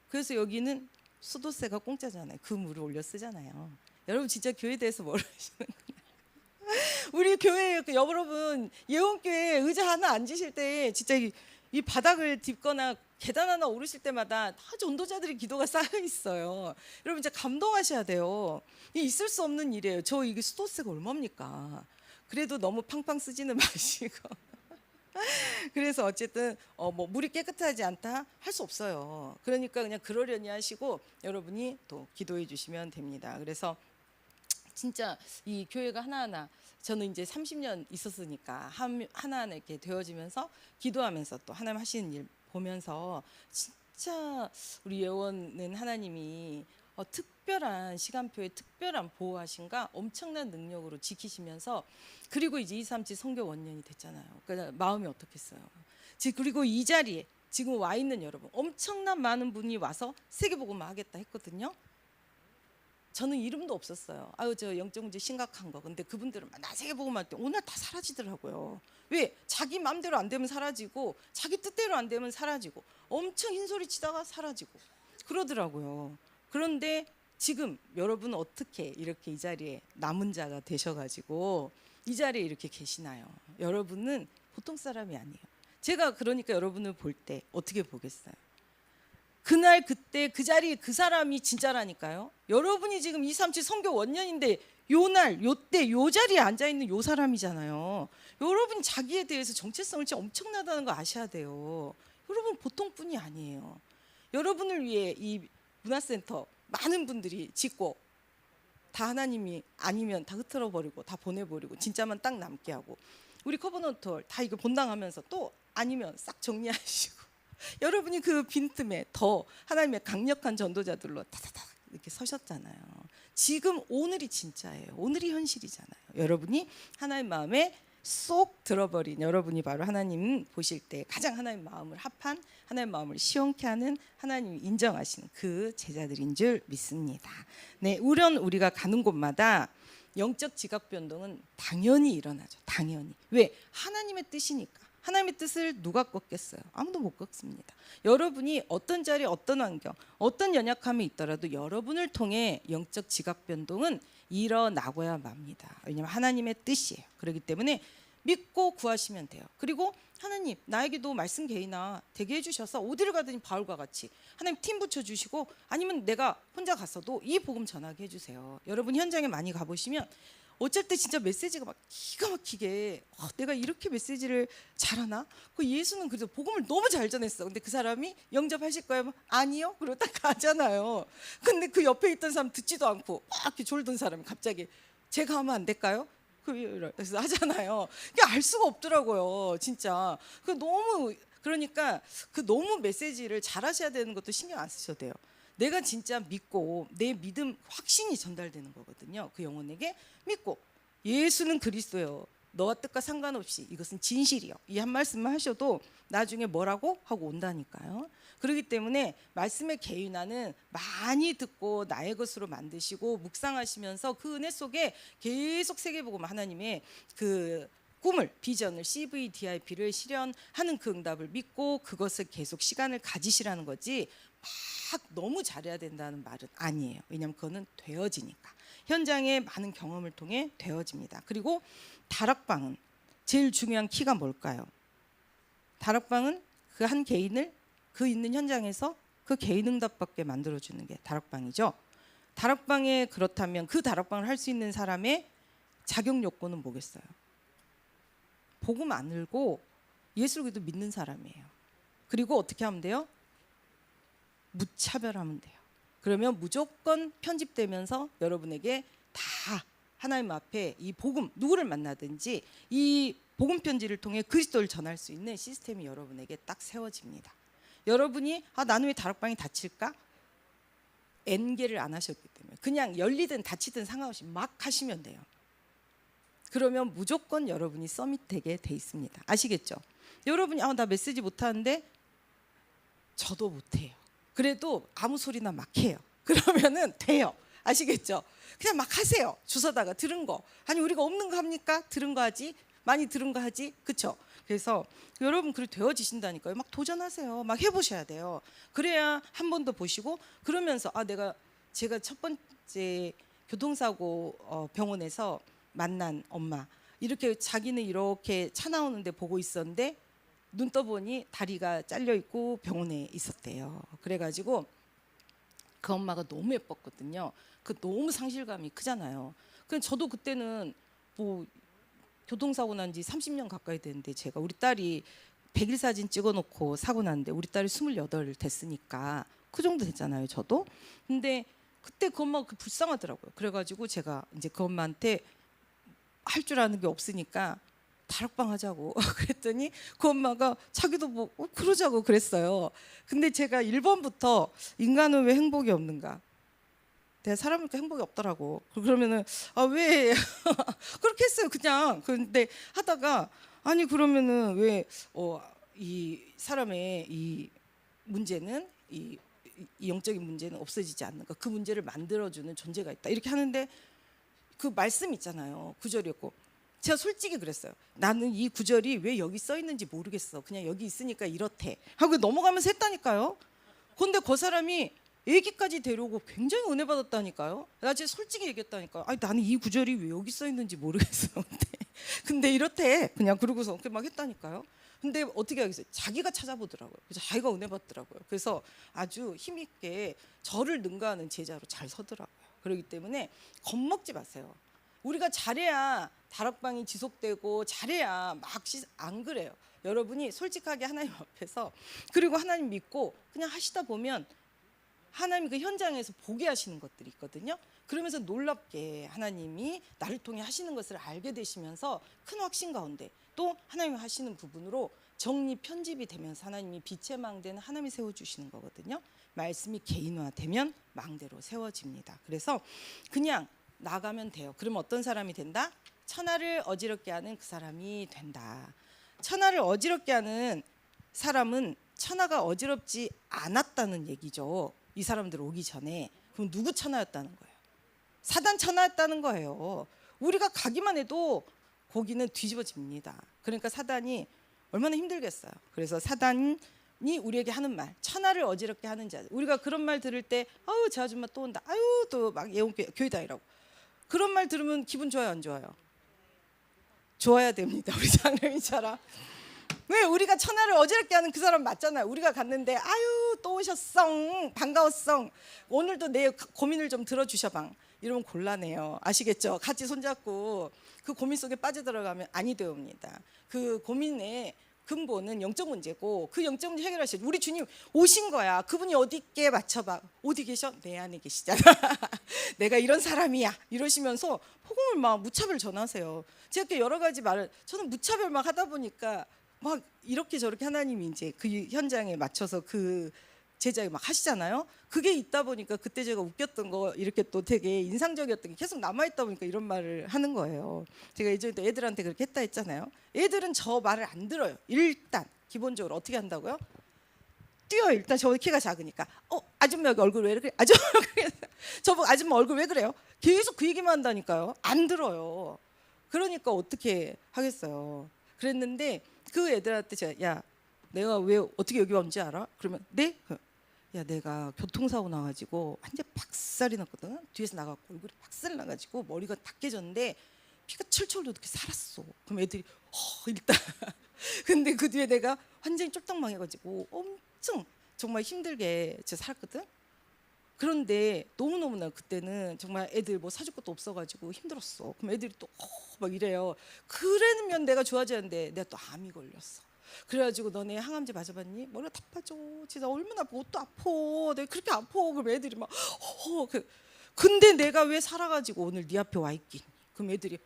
그래서 여기는 수도세가 공짜잖아요. 그 물을 올려 쓰잖아요. 여러분 진짜 교회에 대해서 모르시는구나. 우리 교회 여러분 예원교회 의자 하나 앉으실 때 진짜 이 바닥을 딛거나 계단 하나 오르실 때마다 다 전도자들의 기도가 쌓여 있어요. 여러분 진짜 감동하셔야 돼요. 이게 있을 수 없는 일이에요. 저 이게 수도세가 얼마입니까? 그래도 너무 팡팡 쓰지는 마시고. 그래서 어쨌든 뭐 물이 깨끗하지 않다 할 수 없어요. 그러니까 그냥 그러려니 하시고 여러분이 또 기도해 주시면 됩니다. 그래서 진짜 이 교회가 하나하나, 저는 이제 30년 있었으니까 하나하나 이렇게 되어지면서 기도하면서 또 하나님 하시는 일 보면서 진짜 우리 예원은 하나님이 특별한 시간표에 특별한 보호하신가 엄청난 능력으로 지키시면서, 그리고 이제 237 선교 원년이 됐잖아요. 그러니까 마음이 어떻겠어요. 그리고 이 자리에 지금 와 있는 여러분 엄청난 많은 분이 와서 세계복음화 하겠다 했거든요. 저는 이름도 없었어요. 아유 저 영적 문제 심각한 거. 근데 그분들은 나 세계복음화 할 때 오늘 다 사라지더라고요. 왜? 자기 마음대로 안 되면 사라지고 자기 뜻대로 안 되면 사라지고 엄청 흰소리 치다가 사라지고 그러더라고요. 그런데 지금 여러분은 어떻게 이렇게 이 자리에 남은 자가 되셔가지고 이 자리에 이렇게 계시나요? 여러분은 보통 사람이 아니에요. 제가 그러니까 여러분을 볼 때 어떻게 보겠어요? 그날 그때 그 자리에 그 사람이 진짜라니까요. 여러분이 지금 237 선교 원년인데 요날 요때 요 자리에 앉아있는 요 사람이잖아요. 여러분 자기에 대해서 정체성을 진짜 엄청나다는 거 아셔야 돼요. 여러분 보통 분이 아니에요. 여러분을 위해 이 문화센터 많은 분들이 짓고 다 하나님이 아니면 다 흐트러 버리고 다 보내버리고 진짜만 딱 남게 하고, 우리 커버넌트 다 이거 본당하면서 또 아니면 싹 정리하시고 여러분이 그 빈틈에 더 하나님의 강력한 전도자들로 타타타 이렇게 서셨잖아요. 지금 오늘이 진짜예요. 오늘이 현실이잖아요. 여러분이 하나님 마음에 쏙 들어버린 여러분이 바로 하나님 보실 때 가장 하나님 마음을 합한, 하나님 마음을 시원케 하는, 하나님이 인정하시는 그 제자들인 줄 믿습니다. 네, 우리가 가는 곳마다 영적 지각 변동은 당연히 일어나죠. 당연히. 왜? 하나님의 뜻이니까. 하나님의 뜻을 누가 꺾겠어요? 아무도 못 꺾습니다. 여러분이 어떤 자리, 어떤 환경, 어떤 연약함이 있더라도 여러분을 통해 영적 지각 변동은 일어나고야 맙니다. 왜냐하면 하나님의 뜻이에요. 그렇기 때문에 믿고 구하시면 돼요. 그리고 하나님 나에게도 말씀 개인화 되게 해주셔서 어디를 가든지 바울과 같이 하나님 팀 붙여주시고, 아니면 내가 혼자 갔어도 이 복음 전하게 해주세요. 여러분 현장에 많이 가보시면 어쩔 때 진짜 메시지가 막 기가 막히게 내가 이렇게 메시지를 잘하나? 그 예수는 그래서 복음을 너무 잘 전했어. 근데 그 사람이 영접하실 거예요? 아니요. 그러고 딱 가잖아요. 근데 그 옆에 있던 사람 듣지도 않고 막 이렇게 졸던 사람이 갑자기 제가 하면 안 될까요? 그래서 하잖아요. 그게 알 수가 없더라고요. 진짜. 그러니까 그 너무 메시지를 잘하셔야 되는 것도 신경 안 쓰셔도 돼요. 내가 진짜 믿고 내 믿음 확신이 전달되는 거거든요. 그 영혼에게 믿고 예수는 그리스도요. 너와 뜻과 상관없이 이것은 진실이요. 이 한 말씀만 하셔도 나중에 뭐라고 하고 온다니까요. 그렇기 때문에 말씀의 개인화는 많이 듣고 나의 것으로 만드시고 묵상하시면서 그 은혜 속에 계속 세계복음 하나님의 그 꿈을, 비전을, CVDIP를 실현하는 그 응답을 믿고 그것을 계속 시간을 가지시라는 거지, 막 너무 잘해야 된다는 말은 아니에요. 왜냐하면 그거는 되어지니까. 현장의 많은 경험을 통해 되어집니다. 그리고 다락방은 제일 중요한 키가 뭘까요? 다락방은 그 한 개인을 그 있는 현장에서 그 개인 응답받게 만들어주는 게 다락방이죠. 다락방에 그렇다면 그 다락방을 할 수 있는 사람의 자격 요건은 뭐겠어요? 복음 안 알고 예수를 그래도 믿는 사람이에요. 그리고 어떻게 하면 돼요? 무차별하면 돼요. 그러면 무조건 편집되면서 여러분에게 다 하나님 앞에 이 복음, 누구를 만나든지 이 복음 편지를 통해 그리스도를 전할 수 있는 시스템이 여러분에게 딱 세워집니다. 여러분이 나는 왜 다락방이 닫힐까? N개를 안 하셨기 때문에 그냥 열리든 닫히든 상관없이 막 하시면 돼요. 그러면 무조건 여러분이 서밋 되게 돼 있습니다. 아시겠죠? 여러분이 나 메시지 못하는데 저도 못해요. 그래도 아무 소리나 막 해요. 그러면은 돼요. 아시겠죠? 그냥 막 하세요. 주워다가 들은 거. 아니 우리가 없는 거 합니까? 들은 거 하지. 많이 들은 거 하지. 그렇죠? 그래서 여러분 그렇게 되어지신다니까요. 막 도전하세요. 막 해보셔야 돼요. 그래야 한 번 더 보시고 그러면서 제가 첫 번째 교통사고 병원에서 만난 엄마 이렇게 자기는 이렇게 차 나오는데 보고 있었는데 눈 떠보니 다리가 잘려 있고 병원에 있었대요. 그래가지고 그 엄마가 너무 예뻤거든요. 그 너무 상실감이 크잖아요. 그 저도 그때는 뭐 교통사고 난 지 30년 가까이 됐는데 제가 우리 딸이 100일 사진 찍어놓고 사고 났는데 우리 딸이 28 됐으니까 그 정도 됐잖아요. 저도. 근데 그때 그 엄마가 불쌍하더라고요. 그래가지고 제가 이제 그 엄마한테 할 줄 아는 게 없으니까 다락방 하자고 그랬더니 그 엄마가 자기도 뭐 그러자고 그랬어요. 근데 제가 1번부터 인간은 왜 행복이 없는가? 내가 사람이니까 행복이 없더라고. 그러면은 왜 그렇게 했어요. 그냥. 근데 하다가 아니 그러면은 왜 이 사람의 이 문제는 이 영적인 문제는 없어지지 않는가? 그 문제를 만들어주는 존재가 있다. 이렇게 하는데 그 말씀 있잖아요. 구절이었고 제가 솔직히 그랬어요. 나는 이 구절이 왜 여기 써 있는지 모르겠어. 그냥 여기 있으니까 이렇대 하고 넘어가면서 했다니까요. 근데 그 사람이 애기까지 데려오고 굉장히 은혜 받았다니까요. 나 진짜 솔직히 얘기했다니까요. 나는 이 구절이 왜 여기 써 있는지 모르겠어. 근데 이렇대. 그냥 그러고서 막 했다니까요. 근데 어떻게 하겠어요? 자기가 찾아보더라고요. 그래서 자기가 은혜 받더라고요. 그래서 아주 힘있게 저를 능가하는 제자로 잘 서더라고요. 그렇기 때문에 겁먹지 마세요. 우리가 잘해야 다락방이 지속되고 잘해야 안 그래요. 여러분이 솔직하게 하나님 앞에서 그리고 하나님 믿고 그냥 하시다 보면 하나님 그 현장에서 보게 하시는 것들이 있거든요. 그러면서 놀랍게 하나님이 나를 통해 하시는 것을 알게 되시면서 큰 확신 가운데 또 하나님이 하시는 부분으로 정리 편집이 되면서 하나님이 빛의 망대는 하나님이 세워주시는 거거든요. 말씀이 개인화되면 망대로 세워집니다. 그래서 그냥 나가면 돼요. 그럼 어떤 사람이 된다? 천하를 어지럽게 하는 그 사람이 된다. 천하를 어지럽게 하는 사람은 천하가 어지럽지 않았다는 얘기죠. 이 사람들 오기 전에. 그럼 누구 천하였다는 거예요? 사단 천하였다는 거예요. 우리가 가기만 해도 거기는 뒤집어집니다. 그러니까 사단이 얼마나 힘들겠어요. 그래서 사단이 우리에게 하는 말, 천하를 어지럽게 하는 자. 우리가 그런 말 들을 때 아유 저 아줌마 또 온다. 아유 또 막 예원교회 다니라고. 그런 말 들으면 기분 좋아요, 안 좋아요? 좋아야 됩니다. 우리 장로님처럼. 왜 우리가 천하를 어지럽게 하는 그 사람 맞잖아요. 우리가 갔는데 아유 또 오셨어, 반가웠어, 오늘도 내 고민을 좀 들어주셔방. 이러면 곤란해요. 아시겠죠? 같이 손잡고 그 고민 속에 빠져들어가면 아니 되옵니다. 그 고민의 근본은 영적 문제고 그 영적 문제 해결하셔야죠. 우리 주님 오신 거야. 그분이 어디 있게 맞춰봐. 어디 계셔? 내 안에 계시잖아. 내가 이런 사람이야. 이러시면서 복음을 막 무차별 전하세요. 제가 여러 가지 말을 저는 무차별 막 하다 보니까 막 이렇게 저렇게 하나님이 이제 그 현장에 맞춰서 그 제자에 막 하시잖아요. 그게 있다 보니까 그때 제가 웃겼던 거 이렇게 또 되게 인상적이었던 게 계속 남아있다 보니까 이런 말을 하는 거예요. 제가 예전에 애들한테 그렇게 했다 했잖아요. 애들은 저 말을 안 들어요. 일단 기본적으로 어떻게 한다고요? 뛰어요. 일단 저 키가 작으니까 아줌마 여기 얼굴 왜 그래? 아줌마 저보고 아줌마 얼굴 왜 그래요? 계속 그 얘기만 한다니까요. 안 들어요. 그러니까 어떻게 하겠어요. 그랬는데 그 애들한테 제가 야 내가 왜 어떻게 여기 왔는지 알아? 그러면 네? 야 내가 교통사고 나가지고 완전 박살이 났거든. 뒤에서 나가고 얼굴이 박살 나가지고 머리가 다 깨졌는데 피가 철철 이렇게 살았어. 그럼 애들이 일단 근데 그 뒤에 내가 완전히 쫄딱 망해가지고 엄청 정말 힘들게 제가 살았거든. 그런데 너무너무나 그때는 정말 애들 뭐 사줄 것도 없어가지고 힘들었어. 그럼 애들이 또 막 이래요. 그러면 내가 좋아지는데 내가 또 암이 걸렸어. 그래가지고 너네 항암제 맞아봤니? 머리가 다 빠져. 진짜 얼마나 아파. 옷도 아파. 내가 그렇게 아파. 그럼 애들이 막 근데 내가 왜 살아가지고 오늘 네 앞에 와 있긴? 그럼 애들이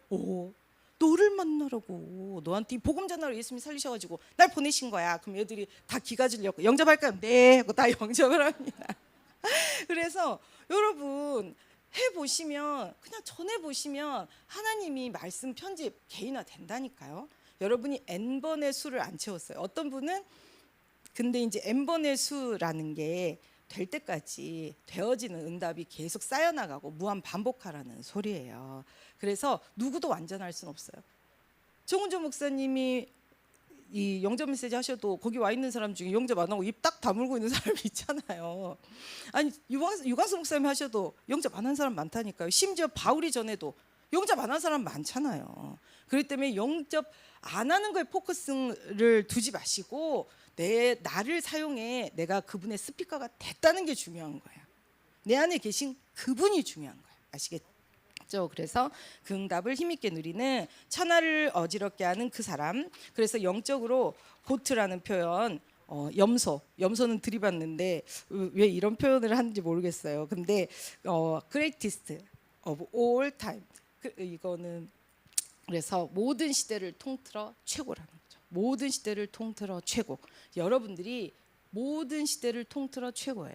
너를 만나라고. 너한테 이 복음 전하러 예수님이 살리셔가지고 날 보내신 거야. 그럼 애들이 다 기가지려고 영접할까요? 네 하고 다 영접을 합니다. 그래서 여러분 해보시면 그냥 전해보시면 하나님이 말씀 편집 개인화 된다니까요. 여러분이 N번의 수를 안 채웠어요. 어떤 분은 근데 이제 N번의 수라는 게 될 때까지 되어지는 응답이 계속 쌓여나가고 무한 반복하라는 소리예요. 그래서 누구도 완전할 수는 없어요. 정은조 목사님이 이 영접 메시지 하셔도 거기 와 있는 사람 중에 영접 안 하고 입 딱 다물고 있는 사람이 있잖아요. 아니 유광수 목사님 하셔도 영접 안 한 사람 많다니까요. 심지어 바울이 전에도 영접 안 한 사람 많잖아요. 그렇기 때문에 영접 안 하는 거에 포커스를 두지 마시고 나를 사용해 내가 그분의 스피커가 됐다는 게 중요한 거예요. 내 안에 계신 그분이 중요한 거예요. 아시겠죠? 그래서 그 응답을 힘있게 누리는 천하를 어지럽게 하는 그 사람. 그래서 영적으로 고트라는 표현, 염소는 들이봤는데 왜 이런 표현을 하는지 모르겠어요. 근데 greatest of all time, 이거는 그래서 모든 시대를 통틀어 최고라는 거죠. 모든 시대를 통틀어 최고. 여러분들이 모든 시대를 통틀어 최고예요.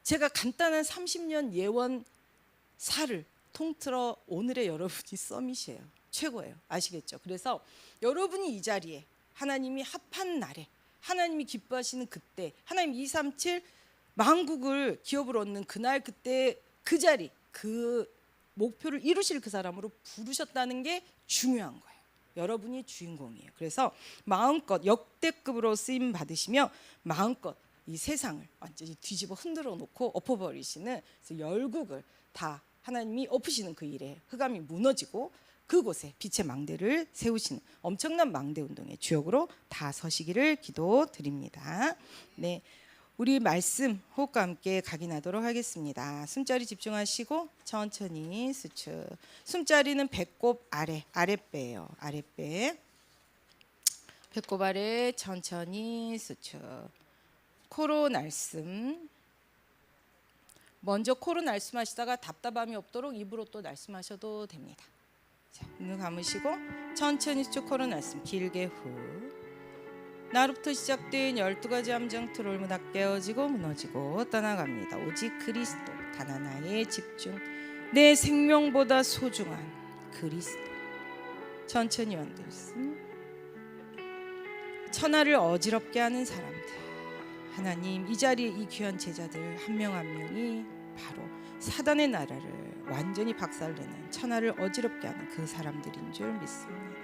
제가 간단한 30년 예언사를 통틀어 오늘의 여러분이 서밋이에요. 최고예요. 아시겠죠? 그래서 여러분이 이 자리에 하나님이 합한 날에 하나님이 기뻐하시는 그때 하나님 237 만국을 기업으로 얻는 그날 그때 그 자리 그 목표를 이루실 그 사람으로 부르셨다는 게 중요한 거예요. 여러분이 주인공이에요. 그래서 마음껏 역대급으로 쓰임 받으시며 마음껏 이 세상을 완전히 뒤집어 흔들어 놓고 엎어버리시는 그래서 열국을 다 하나님이 엎으시는 그 일에 흑암이 무너지고 그곳에 빛의 망대를 세우시는 엄청난 망대 운동의 주역으로 다 서시기를 기도드립니다. 네, 우리 말씀 호흡과 함께 각인하도록 하겠습니다. 숨자리 집중하시고 천천히 수축. 숨자리는 배꼽 아랫배예요. 아랫배. 배꼽 아래 천천히 수축. 코로 날숨. 먼저 코로 날숨하시다가 답답함이 없도록 입으로 또 날숨하셔도 됩니다. 자, 눈을 감으시고 천천히 수축. 코로 날숨 길게 후. 나로부터 시작된 12가지 함정 트롤문 다 깨어지고 무너지고 떠나갑니다. 오직 그리스도 단 하나에 집중. 내 생명보다 소중한 그리스도. 천천히 원들숨. 천하를 어지럽게 하는 사람들, 하나님 이 자리에 이 귀한 제자들 한 명 한 명이 바로 사단의 나라를 완전히 박살내는 천하를 어지럽게 하는 그 사람들인 줄 믿습니다.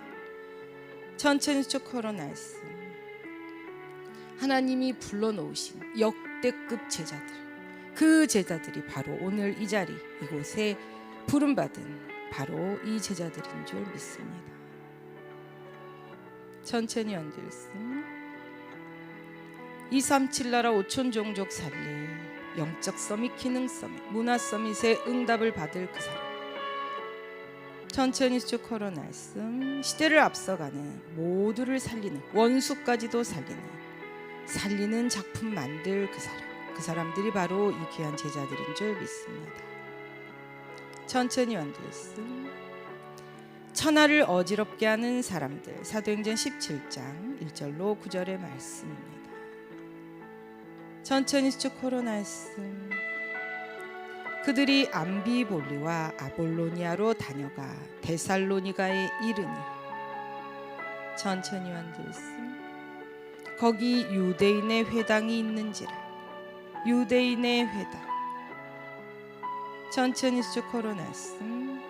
천천히 초코로 날씀. 하나님이 불러놓으신 역대급 제자들, 그 제자들이 바로 오늘 이 자리 이곳에 부름받은 바로 이 제자들인 줄 믿습니다. 천천히 얹을씀. 237 나라 5천 종족 살릴 영적 서밋, 기능 서밋, 문화 서밋의 응답을 받을 그 사람. 천천히 쭉 걸어 날씀. 시대를 앞서가는 모두를 살리는 원수까지도 살리는 작품 만들 그 사람. 그 사람들이 바로 이 귀한 제자들인 줄 믿습니다. 천천히 얹을씀. 천하를 어지럽게 하는 사람들. 사도행전 17장 1절로 9절의 말씀입니다. 천천히 쭉 걸어 날씀. 그들이 암비볼리와 아볼로니아로 다녀가 데살로니가에 이르니. 천천히 얹을씀. 거기 유대인의 회당이 있는지라. 유대인의 회당. 천천히 쭉 걸어 날씀.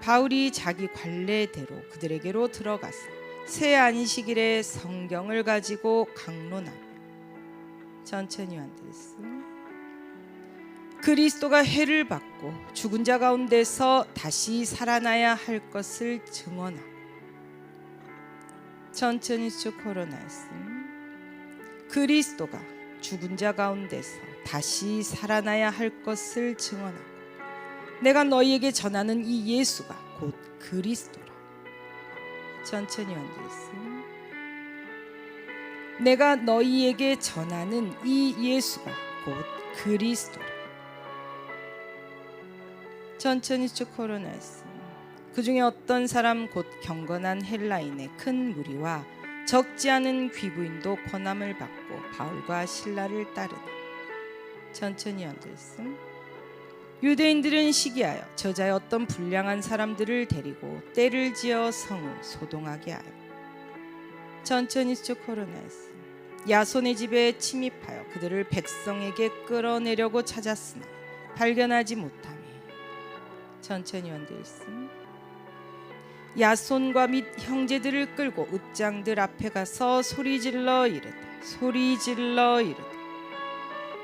바울이 자기 관례대로 그들에게로 들어가서 새 안식일에 성경을 가지고 강론하며. 천천히 얹을씀. 그리스도가 해를 받고 죽은 자 가운데서 다시 살아나야 할 것을 증언하고. 천천히 쭉 걸어 날씀. 그리스도가 죽은 자 가운데서 다시 살아나야 할 것을 증언하고 내가 너희에게 전하는 이 예수가 곧 그리스도라. 천천히 완주했음. 내가 너희에게 전하는 이 예수가 곧 그리스도라. 천천히 쭉 걸어놨음. 그 중에 어떤 사람 곧 경건한 헬라인의 큰 무리와 적지 않은 귀부인도 권함을 받고 바울과 실라를 따르다. 천천히 앉아있음. 유대인들은 시기하여 저자의 어떤 불량한 사람들을 데리고 때를 지어 성을 소동하게 하여. 천천히 쭉 걸어놨음. 야손의 집에 침입하여 그들을 백성에게 끌어내려고 찾았으나 발견하지 못하며. 천천히 앉아있음. 야손과 및 형제들을 끌고 읍장들 앞에 가서 소리질러 이르되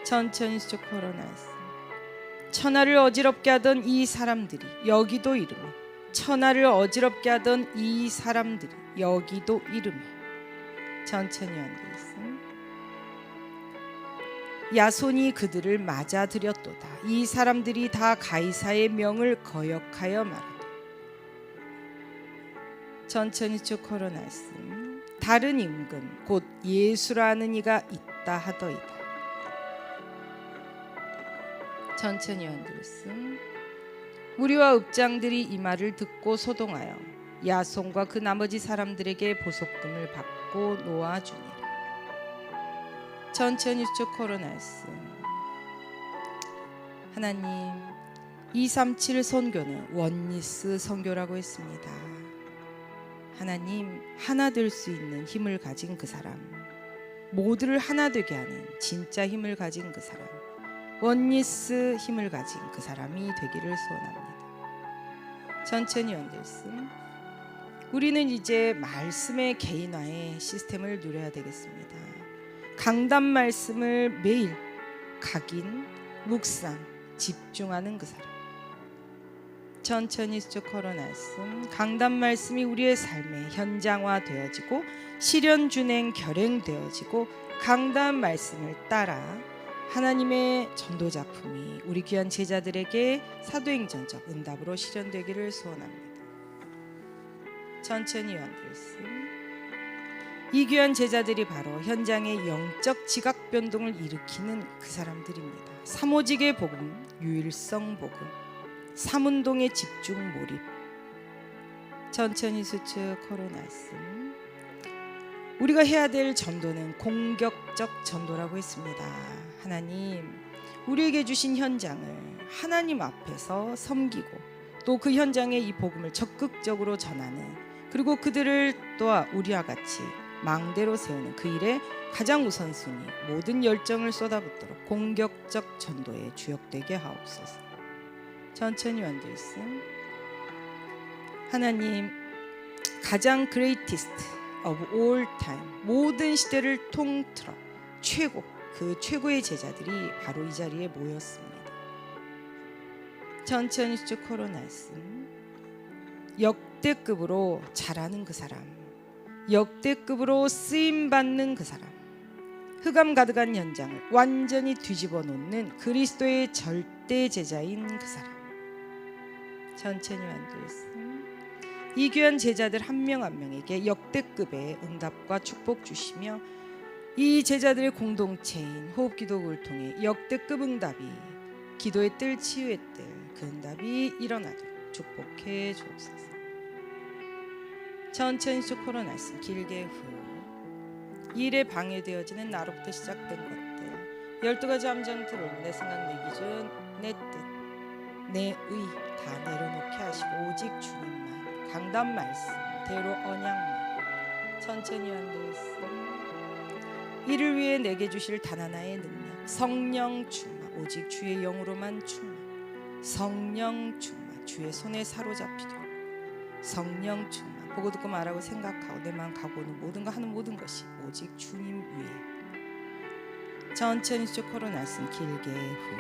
천천히 쭉 걸어놨음. 천하를 어지럽게 하던 이 사람들이 여기도 이르며 천하를 어지럽게 하던 이 사람들이 여기도 이르며. 천천히 앉아있음. 야손이 그들을 맞아들였도다. 이 사람들이 다 가이사의 명을 거역하여 말하되. 천천히 쭉 걸어놨음. 다른 임금 곧 예수라는 이가 있다 하더이다. 천천히 앉았음. 무리와 읍장들이 이 말을 듣고 소동하여 야손과 그 나머지 사람들에게 보석금을 받고 놓아주니라. 천천히 쭉 걸어놨음. 하나님, 237 선교는 원리스 선교라고 했습니다. 하나님, 하나 될 수 있는 힘을 가진 그 사람, 모두를 하나 되게 하는 진짜 힘을 가진 그 사람, 원리스 힘을 가진 그 사람이 되기를 소원합니다. 천천히 앉았음. 우리는 이제 말씀의 개인화의 시스템을 누려야 되겠습니다. 강단 말씀을 매일 각인, 묵상, 집중하는 그 사람. 천천히 쭉 걸어놨음. 강단 말씀이 우리의 삶에 현장화 되어지고 실현 준행 결행되어지고 강단 말씀을 따라 하나님의 전도 작품이 우리 귀한 제자들에게 사도행전적 응답으로 실현되기를 소원합니다. 천천히 완들었음. 이 귀한 제자들이 바로 현장의 영적 지각 변동을 일으키는 그 사람들입니다. 삼오직의 복음, 유일성 복음, 삼운동의 집중 몰입. 천천히 수축 걸어놨음. 우리가 해야 될 전도는 공격적 전도라고 했습니다. 하나님, 우리에게 주신 현장을 하나님 앞에서 섬기고 또 그 현장에 이 복음을 적극적으로 전하는, 그리고 그들을 또한 우리와 같이 망대로 세우는 그 일에 가장 우선순위, 모든 열정을 쏟아붓도록 공격적 전도에 주역되게 하옵소서. 천천히 완들씀. 하나님, 가장 greatest of all time, 모든 시대를 통틀어 최고, 그 최고의 제자들이 바로 이 자리에 모였습니다. 천천히 쭉 걸어놨음. 역대급으로 잘하는 그 사람, 역대급으로 쓰임받는 그 사람, 흑암 가득한 현장을 완전히 뒤집어 놓는 그리스도의 절대 제자인 그 사람. 천천히 완주했음. 이 귀한 제자들 한 명 한 명에게 역대급의 응답과 축복 주시며 이 제자들의 공동체인 호흡기도를 통해 역대급 응답이, 기도의 뜰, 치유의 뜰, 그 응답이 일어나도록 축복해 주옵소서. 천천히 쭉 걸어놨음. 길게 후. 일에 방해되어지는 나로부터 시작된 것들, 12가지 함정들을 내 생각, 내 기준, 내 뜻, 내 의 다 내려놓게 하시고 오직 주님만, 강단 말씀, 대로 언약만. 천천히 앉아있음. 이를 위해 내게 주실 단 하나의 능력, 성령 충만, 오직 주의 영으로만 충만. 성령 충만, 주의 손에 사로잡히도록. 성령 충만, 보고 듣고 말하고 생각하고 내 마음 가고는 모든 거 하는 모든 것이 오직 주님 위에. 천천히 쭉 걸어놨음. 길게 후.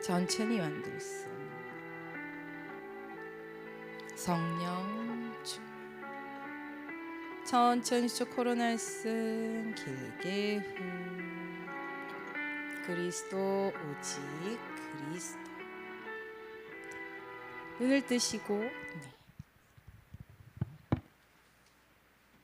천천히 완들었음. 성령 충만. 천천히 쭉 코로날씀 길게 후. 그리스도 오직 그리스도. 눈을 뜨시고 네.